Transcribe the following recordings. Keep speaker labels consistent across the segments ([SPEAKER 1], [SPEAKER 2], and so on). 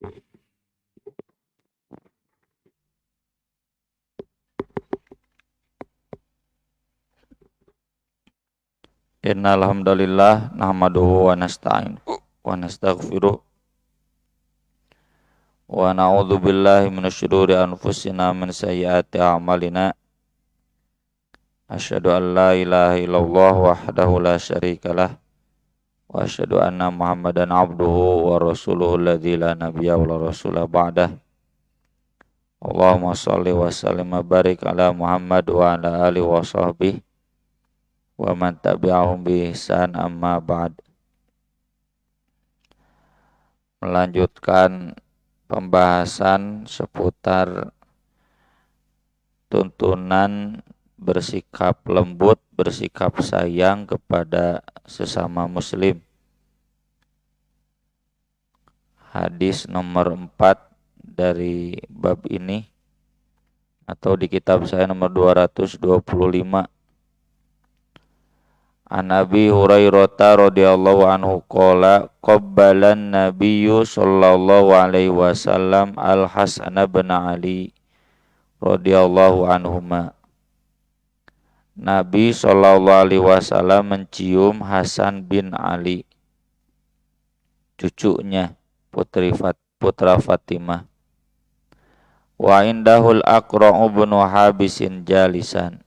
[SPEAKER 1] Innal hamdalillah nahmaduhu wa nasta'in wa nastaghfiruh wa na'udzu billahi minasyururi anfusina min sayyiati a'malina. Asyhadu an la ilaha illallah wahdahu la syarikalah wa asyhadu anna Muhammadan abduhu wa rasuluhu alladzi la nabiyya wa la rasula ba'dah. Allahumma shalli wa sallim wa barik ala Muhammad wa ala alihi wa sahbihi wa man tabi'ahum bi ihsan amma ba'd. Melanjutkan pembahasan seputar tuntunan bersikap lembut, bersikap sayang kepada sesama muslim. Hadis nomor 4 dari bab ini, atau di kitab saya nomor 225. An Abi Hurairah radhiyallahu anhu qala qabbalan nabiyyu sallallahu alaihi wasallam al-Hasan bin Ali radhiyallahu anhuma. Nabi sallallahu alaihi wasallam mencium Hasan bin Ali, cucunya putra Fatimah. Wa indahul Aqra' bin Habisin jalisan.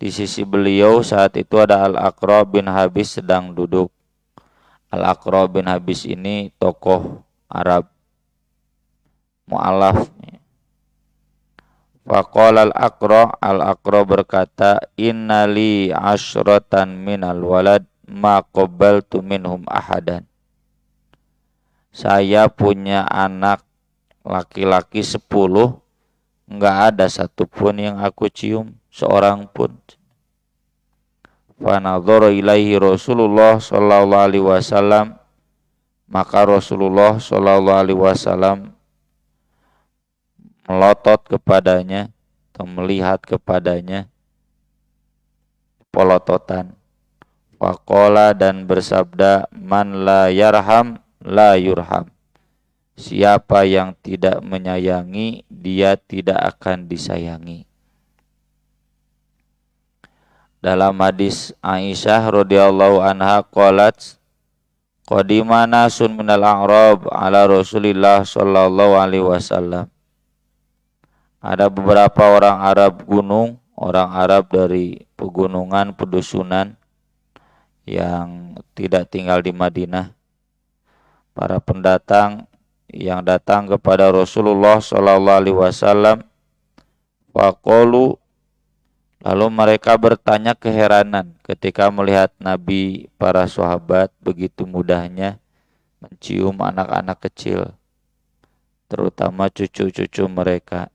[SPEAKER 1] Di sisi beliau saat itu ada Al-Aqra' bin Habis sedang duduk. Al-Aqra' bin Habis ini tokoh Arab, mu'alaf. Faqala Al-Aqra' berkata, innali asyratan minal walad ma qabbaltu minhum ahadan. Saya punya anak laki-laki 10, enggak ada satupun yang aku cium, seorang pun. Fa nadhara ilaihi Rasulullah sallallahu alaihi wasallam, maka Rasulullah sallallahu alaihi wasallam melotot kepadanya atau melihat kepadanya, polototan. Faqala, dan bersabda, man la yarham la yurham. Siapa yang tidak menyayangi, dia tidak akan disayangi. Dalam hadis Aisyah radhiyallahu anha qalat, qadima nasun minal a'rab ala Rasulillah sallallahu alaihi wasallam. Ada beberapa orang Arab gunung, orang Arab dari pegunungan, pedusunan yang tidak tinggal di Madinah. Para pendatang yang datang kepada Rasulullah sallallahu alaihi wasallam, faqalu, lalu mereka bertanya keheranan ketika melihat Nabi, para sahabat begitu mudahnya mencium anak-anak kecil, terutama cucu-cucu mereka.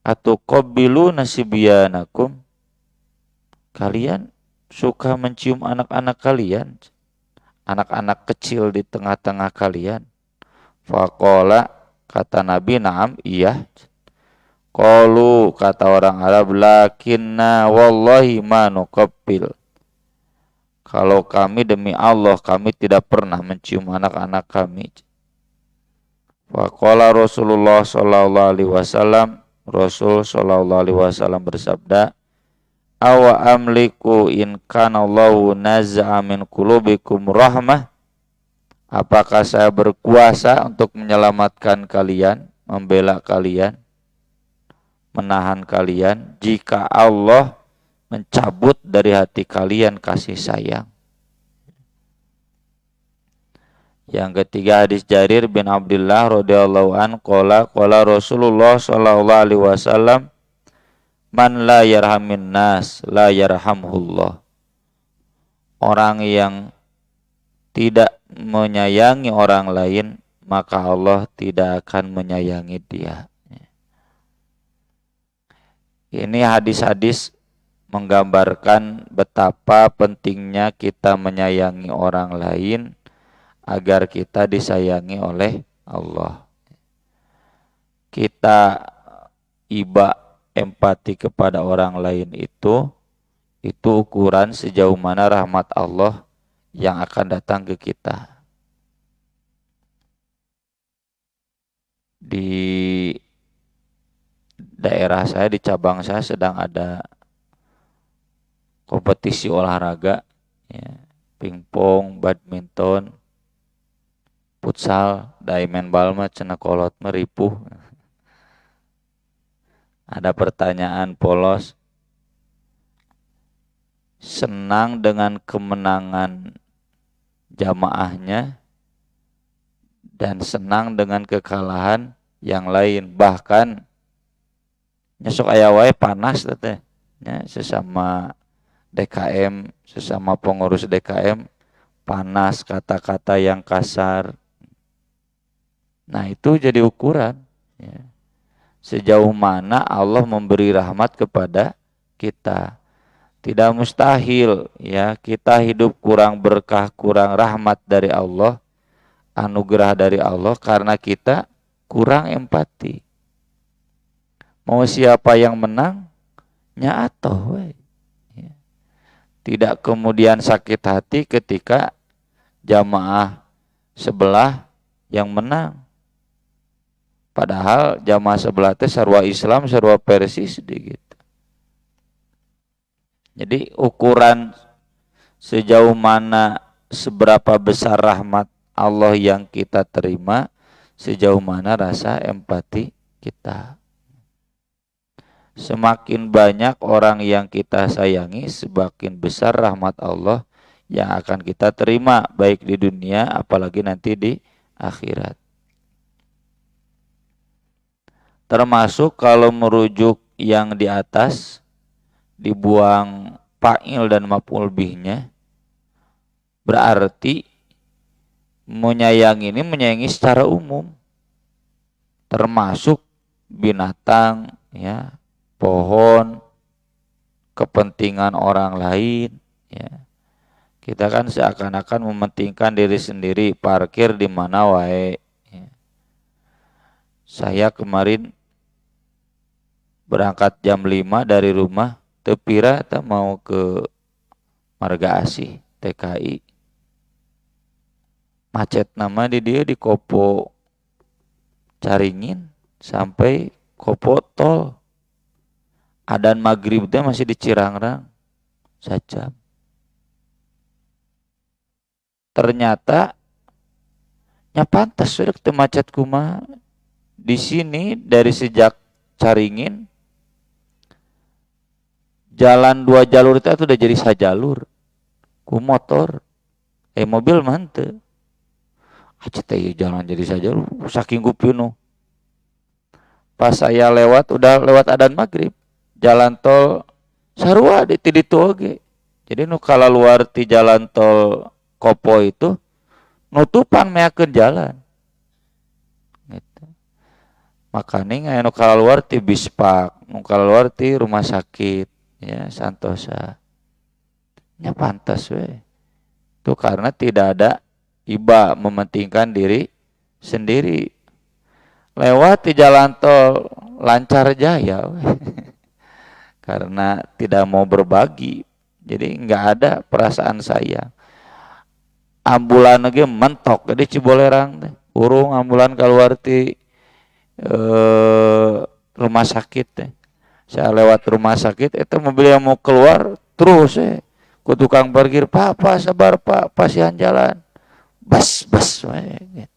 [SPEAKER 1] Atuqabbiluna sibyanakum, kalian suka mencium anak-anak kalian, anak-anak kecil di tengah-tengah kalian? Faqala, kata Nabi, na'am, iya. Qalu, kata orang Arab, lakinna wallahi ma nuqabbil. Kalau kami, demi Allah, kami tidak pernah mencium anak-anak kami. Faqala Rasulullah sallallahu alaihi wasallam, Rasul sallallahu alaihi wasallam bersabda, awa amliku in kana Allahu naz'a min qulubikum rahmah. Apakah saya berkuasa untuk menyelamatkan kalian, membela kalian, menahan kalian jika Allah mencabut dari hati kalian kasih sayang? Yang ketiga, hadis Jarir bin Abdullah radhiyallahu an qala Rasulullah sallallahu alaihi wasallam, man la yarhamin nas la yarhamhullah. Orang yang tidak menyayangi orang lain, maka Allah tidak akan menyayangi dia. Ini hadis-hadis menggambarkan betapa pentingnya kita menyayangi orang lain agar kita disayangi oleh Allah. Kita iba empati kepada orang lain itu ukuran sejauh mana rahmat Allah yang akan datang ke kita. Di daerah saya, di cabang saya sedang ada kompetisi olahraga, ya, pingpong, badminton, futsal, main bal mah cenah kolot meripuh. Ada pertanyaan polos, senang dengan kemenangan jamaahnya dan senang dengan kekalahan yang lain, bahkan nyesok aya wae panas teh ya, sesama DKM, sesama pengurus DKM panas, kata-kata yang kasar. Nah itu jadi ukuran ya, sejauh mana Allah memberi rahmat kepada kita. Tidak mustahil ya kita hidup kurang berkah, kurang rahmat dari Allah, anugerah dari Allah karena kita kurang empati. Mau siapa yang menang? Nya atoh we. Ya. Tidak kemudian sakit hati ketika jamaah sebelah yang menang. Padahal jamaah sebelah teh sarua Islam, sarua Persis gitu. Jadi ukuran sejauh mana, seberapa besar rahmat Allah yang kita terima, sejauh mana rasa empati kita. Semakin banyak orang yang kita sayangi, semakin besar rahmat Allah yang akan kita terima, baik di dunia apalagi nanti di akhirat. Termasuk kalau merujuk yang di atas, dibuang fa'il dan maf'ul bihnya, berarti menyayangi ini menyayangi secara umum, termasuk binatang, ya, pohon, kepentingan orang lain, ya. Kita kan seakan-akan mementingkan diri sendiri, parkir di mana wae. Ya. Saya kemarin berangkat jam 5 dari rumah, tepira tak mau ke Marga Asih, TKI. Macet nama di dia di Kopo Caringin sampai Kopo Tol. Adzan maghrib teh masih di Cirangrang sajam. Ternyata nya pantas sudah teu macet kumaha. Di sini dari sejak Caringin jalan 2 jalur itu udah jadi sajalur ku motor, mobil mah henteu. Teh jalan jadi sajalur saking gupinu. Pas saya lewat udah lewat adzan maghrib, jalan tol sarua di ditu oge. Jadi nu kalaluar ti jalan tol Kopo itu nutupan meakeun jalan. Gitu. Makanya aya nu kalaluar ti Bispak, nu kalaluar ti rumah sakit, ya Santosa. Nya pantas we. Itu karena tidak ada iba, mementingkan diri sendiri. Lewat di jalan tol lancar jaya we. Karena tidak mau berbagi. Jadi enggak ada perasaan sayang. Ambulan lagi mentok di Cibolerang teh. Urung ambulan keluar ti rumah sakit teh. Saya lewat rumah sakit, itu mobil yang mau keluar terus ku tukang parkir, Pak sabar Pak, pasihan jalan. Bas gitu.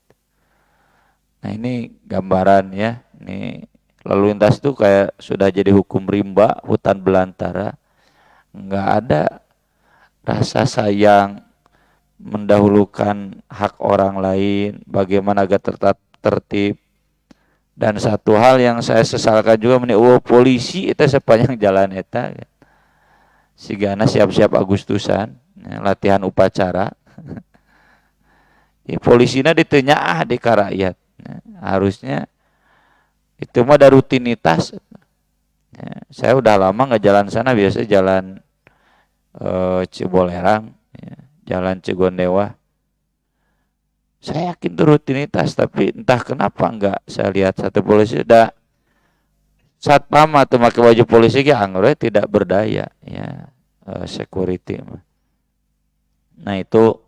[SPEAKER 1] Nah ini gambaran ya, ini lalu lintas itu kayak sudah jadi hukum rimba, hutan belantara. Enggak ada rasa sayang, mendahulukan hak orang lain, bagaimana agar tertib. Dan satu hal yang saya sesalkan juga, polisi itu sepanjang jalan eta sigana siap-siap Agustusan, ya, latihan upacara. Ya, polisinya ditanya di karakyat, ya, harusnya itu mah ada rutinitas. Ya, saya udah lama nggak jalan sana, biasa jalan Cibolerang, ya, jalan Cigondewa. Saya yakin itu rutinitas, tapi entah kenapa enggak saya lihat satu polisi udah satpam atau pakai baju polisi ki anggere tidak berdaya, ya, security. Nah itu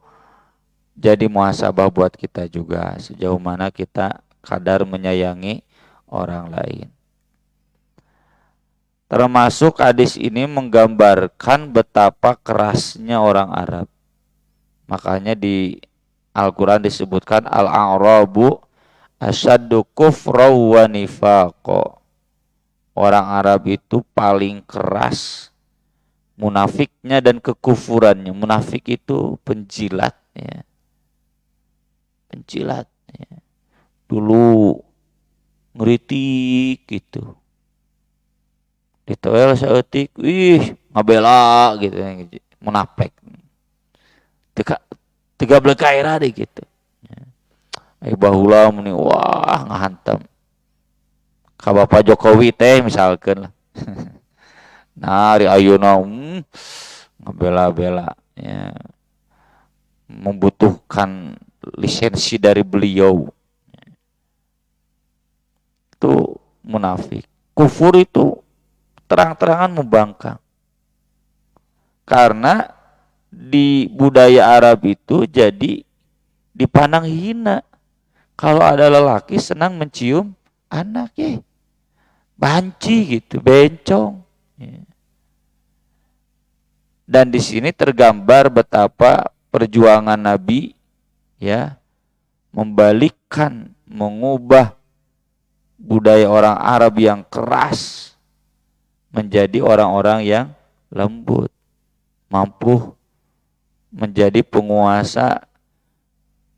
[SPEAKER 1] jadi muhasabah buat kita juga, sejauh mana kita kadar menyayangi orang lain. Termasuk hadis ini menggambarkan betapa kerasnya orang Arab. Makanya di Al-Quran disebutkan Al-A'rabu asyaddu kufra wa nifaqo. Orang Arab itu paling keras munafiknya dan kekufurannya. Munafik itu penjilat, ya. Penjilat, ya. Dulu ngeritik gitu. Ditoel saeutik, ngabela gitu, munafik. Tiga belekaira deh gitu. Baheula muni wah ngahantam. Ka Bapak Jokowi teh misalkan lah. Nah, ari ayeuna ngabela-bela, ya. Membutuhkan lisensi dari beliau. Itu munafik. Kufur itu terang-terangan membangkang. Karena di budaya Arab itu jadi dipandang hina. Kalau ada lelaki senang mencium anak, ya. Banci gitu, bencong. Ya. Dan di sini tergambar betapa perjuangan Nabi, ya, membalikkan, mengubah budaya orang Arab yang keras menjadi orang-orang yang lembut, mampu menjadi penguasa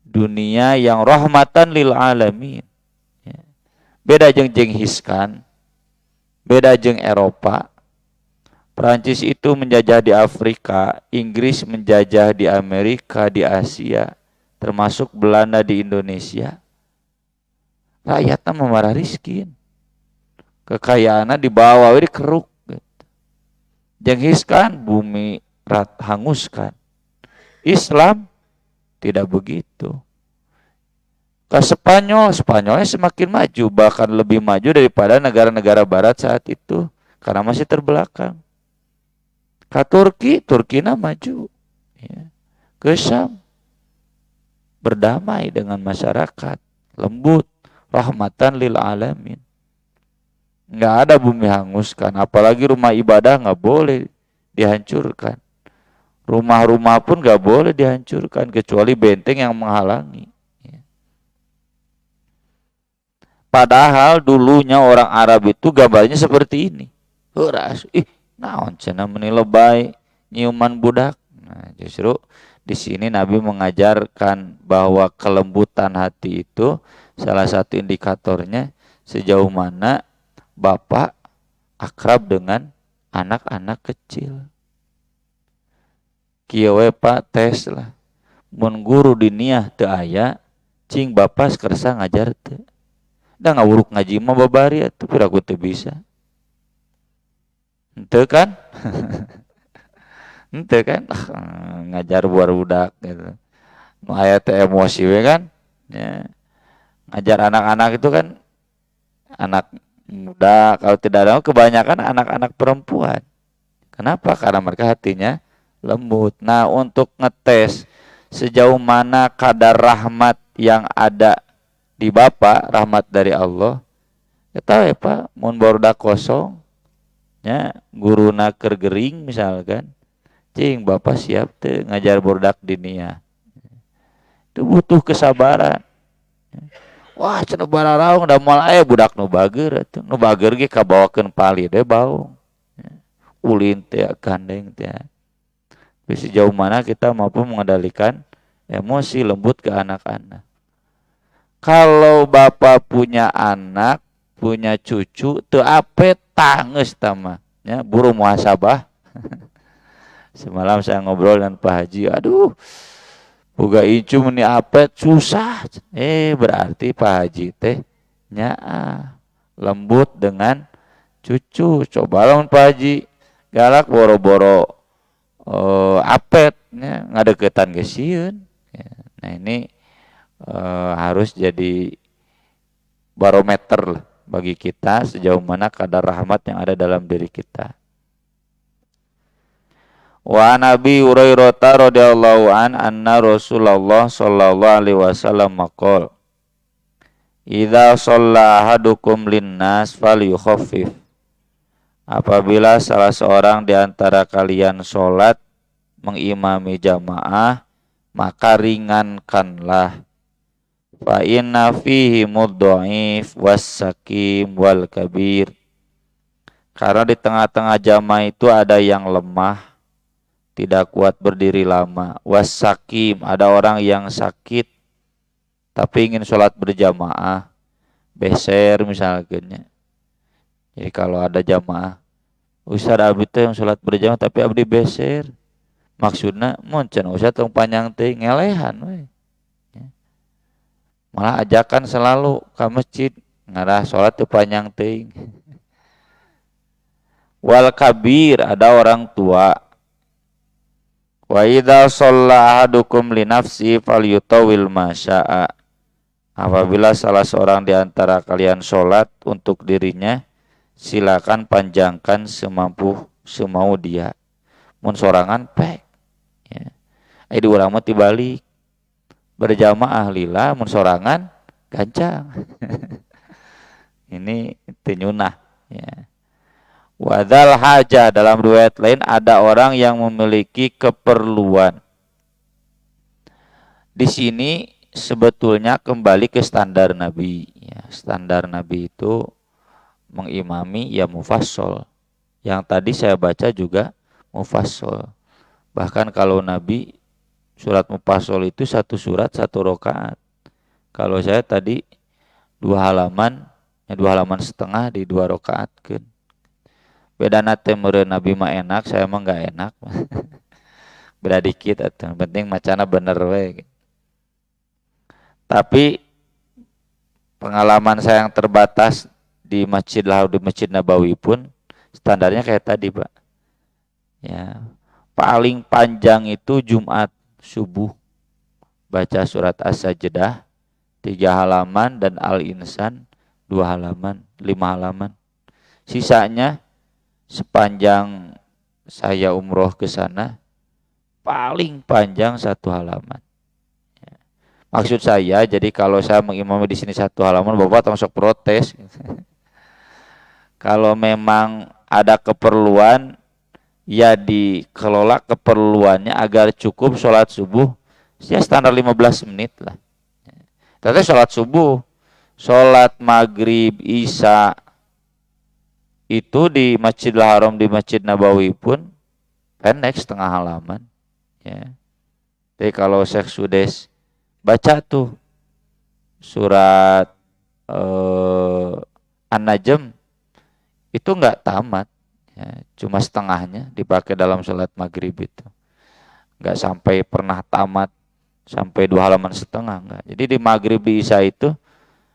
[SPEAKER 1] dunia yang rahmatan lil alamin. Ya. Beda jeung Genghis Khan, beda jeung Eropa. Prancis itu menjajah di Afrika, Inggris menjajah di Amerika, di Asia, termasuk Belanda di Indonesia. Rakyatnya memarah miskin. Kekayaannya dibawa di keruk. Genghis Khan bumi hanguskan. Islam tidak begitu. Ke Spanyolnya semakin maju, bahkan lebih maju daripada negara-negara barat saat itu karena masih terbelakang. Ke Turkina maju. Ya. Ke Syam berdamai dengan masyarakat, lembut, rahmatan lil alamin. Nggak ada bumi hanguskan, apalagi rumah ibadah nggak boleh dihancurkan. Rumah-rumah pun nggak boleh dihancurkan kecuali benteng yang menghalangi. Padahal dulunya orang Arab itu gambarnya seperti ini. Heuras, naon cenah meni lebay nyiuman budak. Nah, justru di sini Nabi mengajarkan bahwa kelembutan hati itu salah satu indikatornya sejauh mana bapak akrab dengan anak-anak kecil. Kieu we Pak tes lah. Mun guru diniyah teu aya, cing bapak kersa ngajar teu. Da ngawuruk ngaji mah babari atuh piraku teu bisa. Henteu kan? Henteu kan? Ngajar buar budak gitu. Nu aya teh emosi we kan? Ya. Ngajar anak-anak itu kan anak muda, kalau tidak ada kebanyakan anak-anak perempuan. Kenapa? Karena mereka hatinya lembut. Nah, untuk ngetes sejauh mana kadar rahmat yang ada di bapak, rahmat dari Allah. Kita ya Pak, mun barudak kosong, ya guruna keur gering misalkan, cing bapak siap teh ngajar barudak dinia. Itu butuh kesabaran. Wah, cenah bararaong da moal aya budak nu bager atuh. Nu bager ge kabawakeun pali teh baung. Ulin teh gandeng teh. Sejauh mana kita mampu mengendalikan emosi lembut ke anak-anak. Kalau bapak punya anak, punya cucu, teu apet tangeus tama, ya, buru muhasabah. Semalam saya ngobrol dengan Pak Haji, aduh, boga incu meni apet susah. Berarti Pak Haji teh nyaa lembut dengan cucu. Coba lamun Pak Haji galak boro-boro apetnya ngadeketan ge sieun. Nah ini harus jadi barometer lah bagi kita sejauh mana kadar rahmat yang ada dalam diri kita. Wa Nabi Hurairah radhiyallahu an anna Rasulullah sallallahu alaihi wasallam maqal Idza shalla ahadukum linnas falyukhaffif. Apabila salah seorang di antara kalian sholat mengimami jamaah, maka ringankanlah. Fa inna fihi mudha'if was-sakim wal kabir. Karena di tengah-tengah jamaah itu ada yang lemah, tidak kuat berdiri lama. Was-sakim, ada orang yang sakit tapi ingin sholat berjamaah, beser misalnya. Jadi kalau ada jamaah, Ustaz abdi teh yang sholat berjamaah tapi abdi beser. Maksudna mun cenah Ustaz tong panjang teh ngelehan we. Malah ajakan selalu ke masjid ngarah sholat teu panjang teh. Wal kabir, ada orang tua. Wa idza shalla ahadukum li nafsi falyutawil ma syaa. Apabila salah seorang di antara kalian sholat untuk dirinya, silakan panjangkan semau dia. Mun sorangan pek. Ya. Di urang mah tibalik. Berjamaah lila, mun sorangan gancang. Ini tenyunah. Ya. Wadal haja, dalam riwayat lain ada orang yang memiliki keperluan. Di sini sebetulnya kembali ke standar Nabi. Ya, standar Nabi itu mengimami ya mufassal. Yang tadi saya baca juga mufassal. Bahkan kalau Nabi surat mufassal itu satu surat satu rakaat. Kalau saya tadi 2 halaman setengah di 2 rakaat kan. Bedana teh meureun Nabi mah enak, saya mah enggak enak. Beda dikit atuh, penting macana bener we. Tapi pengalaman saya yang terbatas di Masjid Nabawi pun standarnya kayak tadi, Pak. Ya, paling panjang itu Jumat subuh baca surat As-Sajdah 3 halaman dan Al-Insan 2 halaman, 5 halaman. Sisanya sepanjang saya umroh ke sana paling panjang 1 halaman. Maksud saya, jadi kalau saya mengimami di sini 1 halaman, Bapak termasuk protes. Kalau memang ada keperluan, ya dikelola keperluannya agar cukup sholat subuh, ya standar 15 menit lah. Tapi sholat subuh, sholat maghrib, isya, itu di Masjidil Haram, di Masjid Nabawi pun pendek 1/2 halaman. Ya. Jadi kalau Syekh Sudes baca tuh surat An-Najm itu enggak tamat, ya, cuma setengahnya dipakai dalam sholat maghrib itu, enggak sampai pernah tamat sampai 2 halaman setengah enggak. Jadi di maghrib di isya itu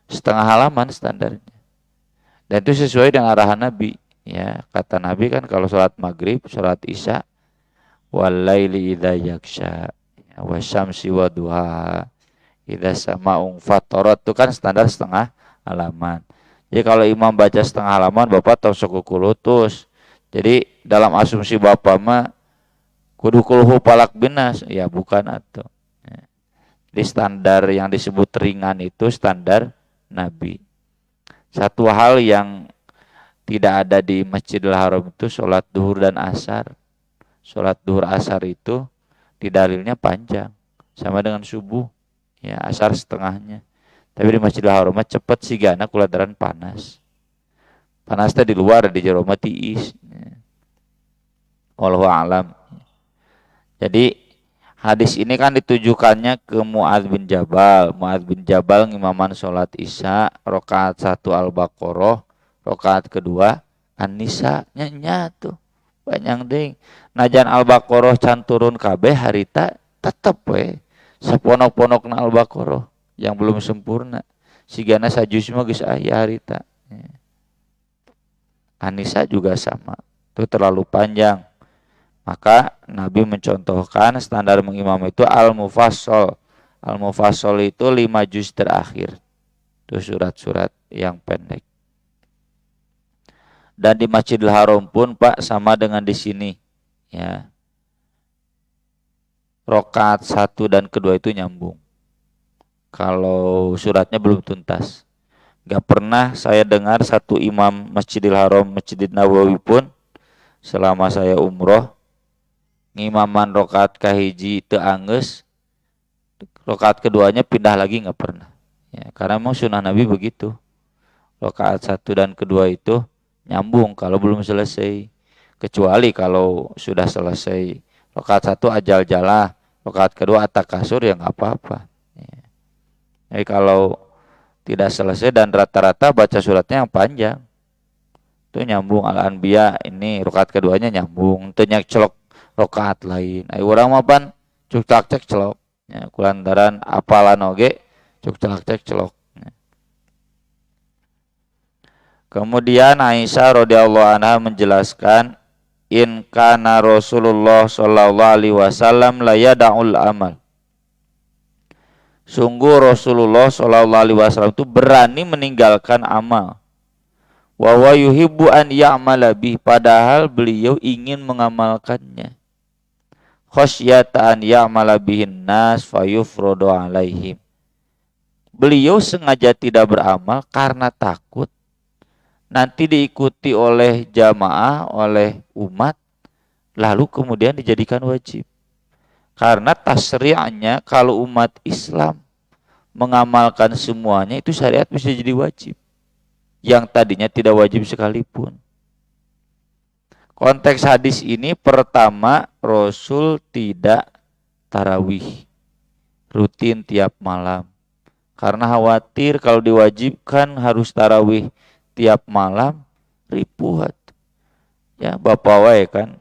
[SPEAKER 1] 1/2 halaman standarnya, dan itu sesuai dengan arahan Nabi. Ya, kata Nabi kan kalau sholat maghrib, sholat isya, walaili idza yaksha, wasyamsi waduha, idza sama'un fatarat, itu kan standar 1/2 halaman. Jadi kalau imam baca 1/2 halaman, Bapak tahu suku lutus. Jadi dalam asumsi Bapak mah kudu kulhu palak binas, ya bukan atuh. Jadi standar yang disebut ringan itu standar Nabi. Satu hal yang tidak ada di Masjidil Haram itu sholat duhur dan asar. Sholat duhur asar itu di dalilnya panjang, sama dengan subuh. Ya, asar setengahnya. Tapi di Masjidil Haram mah cepet sigana kuladaran panas. Panasnya di luar, di jero mah tiis. Wallahu a'lam. Jadi hadis ini kan ditujukannya ke Mu'adz bin Jabal. Mu'adz bin Jabal ngimaman sholat isya, rakaat 1 Al-Baqarah, rakaat kedua An-Nisa, nya tuh panjang ding. Najan Al-Baqarah can turun kabeh harita tetep we saponok-ponokna Al-Baqarah yang belum sempurna. Sigana sajus mah geus aya harita. An-Nisa juga sama. Itu terlalu panjang. Maka Nabi mencontohkan standar mengimam itu al-mufassal. Al-mufassal itu 5 juz terakhir. Itu surat-surat yang pendek. Dan di Masjidil Haram pun Pak sama dengan di sini. Ya. Rakaat 1 dan kedua itu nyambung. Kalau suratnya belum tuntas. Gak pernah saya dengar satu imam Masjidil Haram, Masjidil Nabawi pun selama saya umroh ngimaman rokaat kahiji teu anggeus, rokaat keduanya pindah lagi nggak pernah. Ya, karena memang sunnah Nabi begitu. Rokaat satu dan kedua itu nyambung kalau belum selesai. Kecuali kalau sudah selesai rokaat satu ajal jalah, rokaat kedua atak kasur ya nggak apa-apa. Ya. Jadi kalau tidak selesai dan rata-rata baca suratnya yang panjang, itu nyambung Al-Anbiya ini rokaat keduanya nyambung, teu nyak celok rokaat lain. Ayo urang mah pan cuk cek celok. Ya, kulantaran apalan oge cuk cek celok. Ya. Kemudian Aisyah radhiyallahu anha menjelaskan in kana Rasulullah sallallahu alaihi wasallam la yada'ul amal. Sungguh Rasulullah sallallahu alaihi wasallam itu berani meninggalkan amal. Wa wa yuhibbu an ya'mala bih, padahal beliau ingin mengamalkannya. Khasyata an ya'mala bihin nas fayufradu alaihim. Beliau sengaja tidak beramal karena takut nanti diikuti oleh jamaah, oleh umat, lalu kemudian dijadikan wajib. Karena tasri'nya kalau umat Islam mengamalkan semuanya itu syariat bisa jadi wajib. Yang tadinya tidak wajib sekalipun. Konteks hadis ini pertama, Rasul tidak tarawih rutin tiap malam. Karena khawatir kalau diwajibkan harus tarawih tiap malam ripuhat. Ya bapak wae kan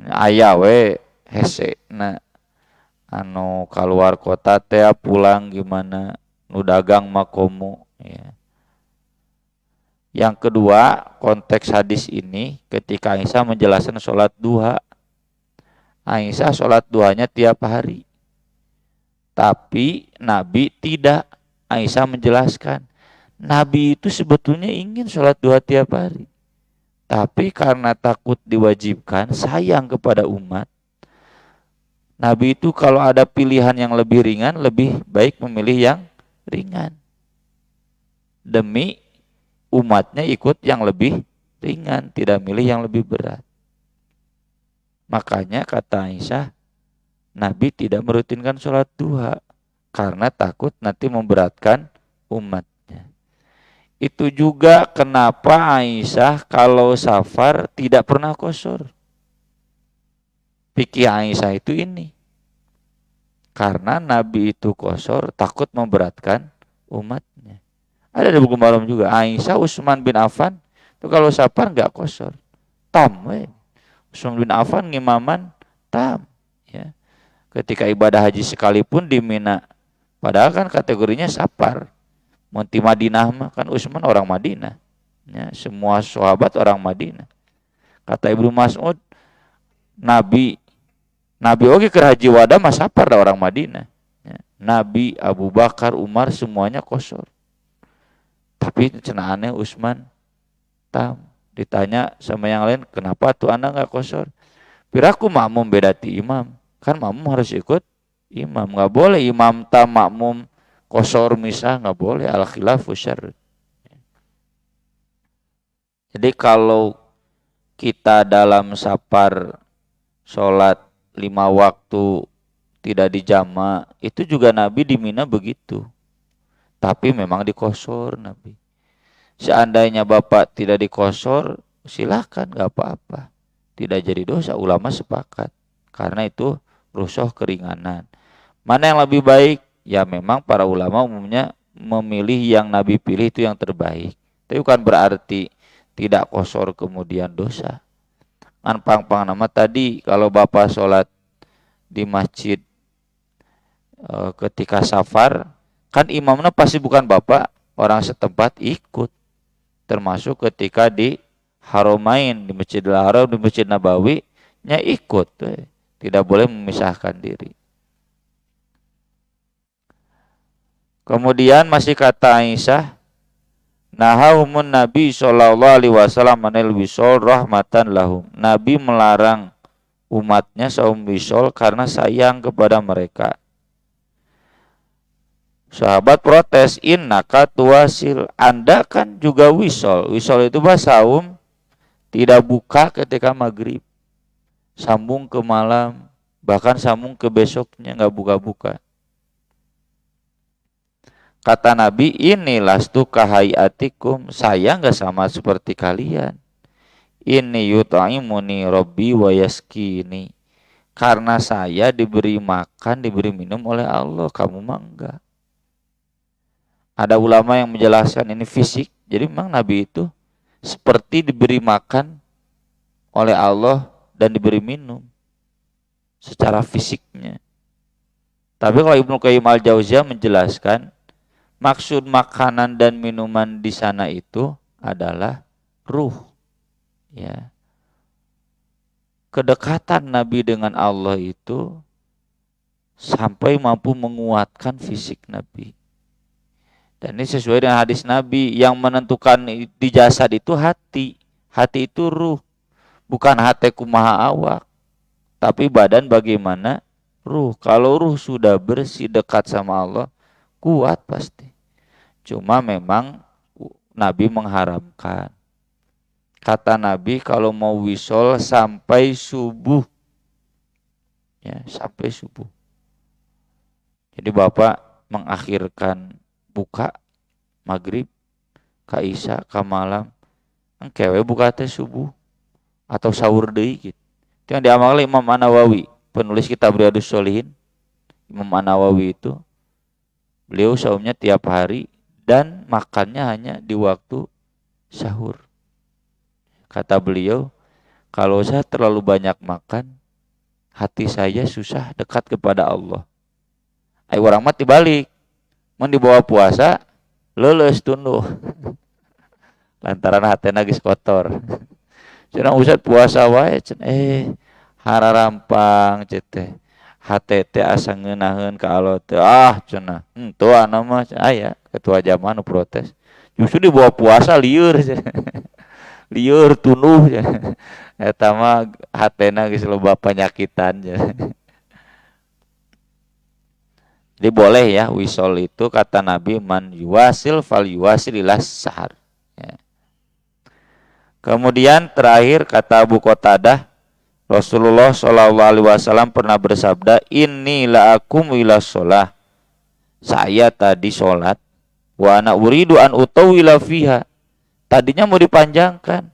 [SPEAKER 1] aya we hese na anu keluar kota teh pulang gimana nu dagang makomo ya. Yang kedua, konteks hadis ini ketika Aisyah menjelaskan sholat duha. Aisyah sholat duhanya tiap hari. Tapi Nabi tidak. Aisyah menjelaskan. Nabi itu sebetulnya ingin sholat duha tiap hari. Tapi karena takut diwajibkan, sayang kepada umat. Nabi itu kalau ada pilihan yang lebih ringan, lebih baik memilih yang ringan. Demi umatnya ikut yang lebih ringan, tidak milih yang lebih berat. Makanya kata Aisyah, Nabi tidak merutinkan sholat duha karena takut nanti memberatkan umatnya. Itu juga kenapa Aisyah kalau safar tidak pernah qashar. Fikih Aisyah itu ini. Karena Nabi itu qashar takut memberatkan umatnya. Ada di buku malam juga. Aisyah, Utsman bin Affan itu kalau safar nggak qashar, tam. Utsman bin Affan ngimaman tam. Ya. Ketika ibadah haji sekalipun di Mina, padahal kan kategorinya safar. Monti Madinah mah kan Utsman orang Madinah. Ya, semua sahabat orang Madinah. Kata Ibnu Mas'ud, Nabi oge ke haji wada mah safar da orang Madinah. Ya. Nabi, Abu Bakar, Umar semuanya qashar. Tapi cenaannya Utsman tam. Ditanya sama yang lain, kenapa tuh anda nggak qashar? Piraku makmum beda ti imam. Kan makmum harus ikut imam. Nggak boleh imam tam makmum qashar misah, nggak boleh. Al khilafu syarr. Jadi kalau kita dalam safar sholat 5 waktu tidak dijama, itu juga Nabi di Mina begitu. Tapi memang dikosor Nabi. Seandainya Bapak tidak dikosor, silakan, gak apa-apa. Tidak jadi dosa, ulama sepakat. Karena itu rusuh keringanan. Mana yang lebih baik? Ya memang para ulama umumnya memilih yang Nabi pilih itu yang terbaik. Tapi bukan berarti tidak kosor kemudian dosa. Kan pang nama tadi kalau Bapak sholat di masjid ketika safar, kan imamnya pasti bukan Bapak, orang setempat ikut. Termasuk ketika di Haramain, di Masjidil Haram, di Masjid Nabawi, nya ikut. Tidak boleh memisahkan diri. Kemudian masih kata Aisyah, nahahumun Nabi sallallahu alaihi wasallam anil wisol rahmatan lahum. Nabi melarang umatnya saum wisol karena sayang kepada mereka. Sahabat protes, innaka tuwasil, Anda kan juga wisol. Wisol itu bahasa saum, tidak buka ketika maghrib, sambung ke malam, bahkan sambung ke besoknya nggak buka-buka. Kata Nabi, ini lastu kahayatikum, saya nggak sama seperti kalian. Ini yut'imuni Rabbi wa yaskini, karena saya diberi makan, diberi minum oleh Allah, kamu mah enggak. Ada ulama yang menjelaskan ini fisik, jadi memang Nabi itu seperti diberi makan oleh Allah dan diberi minum secara fisiknya. Tapi kalau Ibnu Qayyim al-Jauziyah menjelaskan, maksud makanan dan minuman di sana itu adalah ruh. Ya. Kedekatan Nabi dengan Allah itu sampai mampu menguatkan fisik Nabi. Dan ini sesuai dengan hadis Nabi, yang menentukan di jasad itu hati. Hati itu ruh. Bukan hati kumaha awak, tapi badan bagaimana ruh. Kalau ruh sudah bersih dekat sama Allah, kuat pasti. Cuma memang Nabi mengharamkan. Kata Nabi kalau mau wisol sampai subuh. Ya, sampai subuh. Jadi Bapak mengakhirkan buka maghrib, ka isya, ka malam, engkewe buka teh subuh atau sahur deui gitu. Itu yang diamalkan oleh Imam An-Nawawi, penulis kitab Riyadhus Shalihin. Imam An-Nawawi itu beliau saumnya tiap hari dan makannya hanya di waktu sahur. Kata beliau, kalau saya terlalu banyak makan, hati saya susah dekat kepada Allah. Ayo orang mati balik. Mun dibawa puasa, leuleus tunduh. Lantaran hatena geus kotor. Cenah usah puasa wae cenah hararampang teh. Hate teh asa ngeunaheun ka Allah teh. Cenah. Henteu ana mah aya ketua jamaah nu protes. Justru dibawa puasa lieur. Lieur tunduh. Eta mah hatena geus loba panyakitan. Jadi boleh ya wisol itu, kata Nabi, man yuwasil fal yuwasil ilas sahar. Ya. Kemudian terakhir kata Abu Qatadah, Rasulullah SAW pernah bersabda, inilah akum ila sholah. Saya tadi sholat, wa ana uridu an utawila fiha. Tadinya mau dipanjangkan.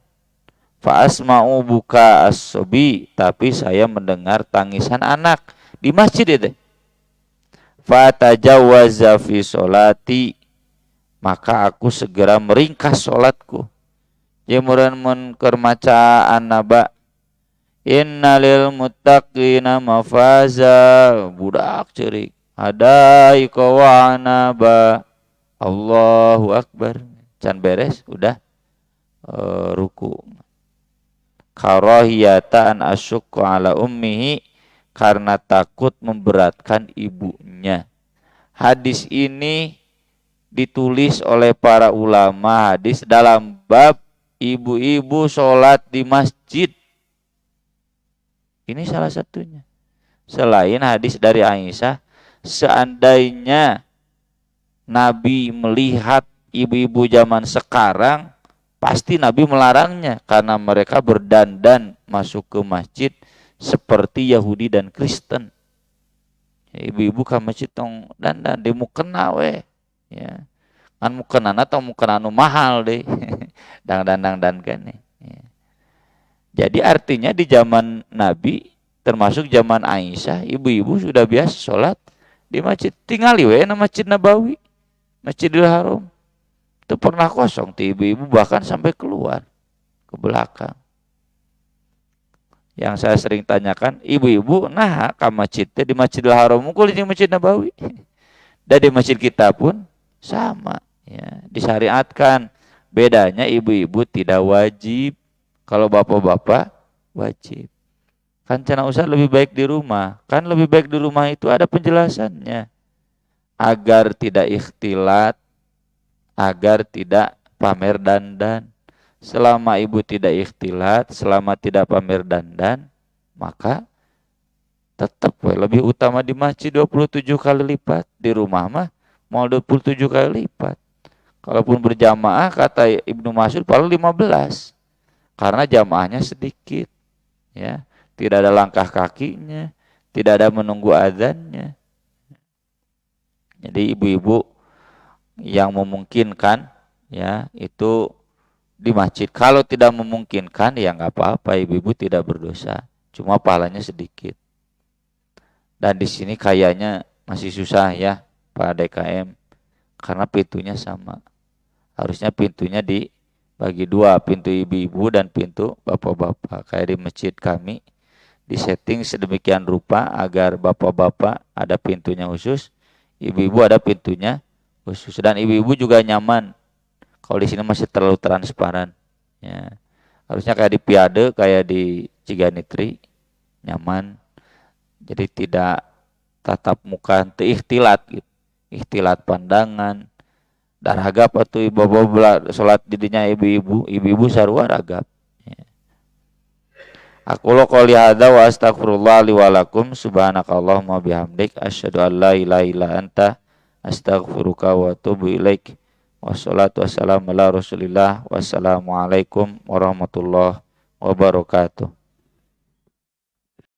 [SPEAKER 1] Fa asma'u buka as-sobi, tapi saya mendengar tangisan anak di masjid itu. Fatajawwaza fi sholati, maka aku segera meringkas sholatku. Jemuran mun keur maca annaba, innalil muttaqina mafaza, budak ceurik hadaika wa anaba, Allahu akbar, can beres udah ruku. Karahiyata an asyukku ala ummihi, karena takut memberatkan ibunya. Hadis ini ditulis oleh para ulama hadis dalam bab ibu-ibu sholat di masjid. Ini salah satunya. Selain hadis dari Aisyah, seandainya Nabi melihat ibu-ibu zaman sekarang, pasti Nabi melarangnya karena mereka berdandan masuk ke masjid seperti Yahudi dan Kristen. Ya, ibu-ibu ka masjid tong dandan di mukena we. Ya. Kan mukenana atau mukena anu mahal deh. Dang kan. Ya. Jadi artinya di zaman Nabi termasuk zaman Aisyah, ibu-ibu sudah biasa sholat di masjid. Tingali we na Masjid Nabawi, Masjidil Haram. Itu pernah kosong ti ibu-ibu bahkan sampai keluar ke belakang. Yang saya sering tanyakan, ibu-ibu nah ke masjid di Masjidil Haram mungkul di Masjid Nabawi. Dan di masjid kita pun sama ya, disyariatkan. Bedanya ibu-ibu tidak wajib, kalau bapak-bapak wajib. Kan cenah usah lebih baik di rumah. Kan lebih baik di rumah itu ada penjelasannya. Agar tidak ikhtilat, agar tidak pamer dandan. Selama ibu tidak ikhtilat, selama tidak pamer dandan, maka tetap lebih utama di masjid 27 kali lipat. Di rumah mah mau 27 kali lipat. Kalaupun berjamaah kata Ibnu Mas'ud paling 15 karena jamaahnya sedikit, ya. Tidak ada langkah kakinya, tidak ada menunggu azannya. Jadi ibu-ibu yang memungkinkan, ya, itu di masjid. Kalau tidak memungkinkan ya nggak apa-apa, ibu-ibu tidak berdosa, cuma pahalanya sedikit. Dan di sini kayaknya masih susah ya Pak DKM karena pintunya sama. Harusnya pintunya dibagi dua, pintu ibu-ibu dan pintu bapak-bapak. Kayak di masjid kami disetting sedemikian rupa agar bapak-bapak ada pintunya khusus, ibu-ibu ada pintunya khusus, dan ibu-ibu juga nyaman. Kalau di sini masih terlalu transparan, ya. Harusnya kayak di Piade, kayak di Ciganitri, nyaman. Jadi tidak tatap muka, ikhtilat gitu. Ikhtilat pandangan. Dan ragap atau ibu-ibu sholat didinya ibu-ibu sarua ragap. Ya. Aku lo qouli hadza wa astaghfirullah li wa lakum subhanakallahumma bihamdik asyhadu an la ilaha illa anta astaghfiruka wa atubu ilaik. Wassalatu wassalamu ala Rasulillah. Wassalamualaikum warahmatullahi wabarakatuh.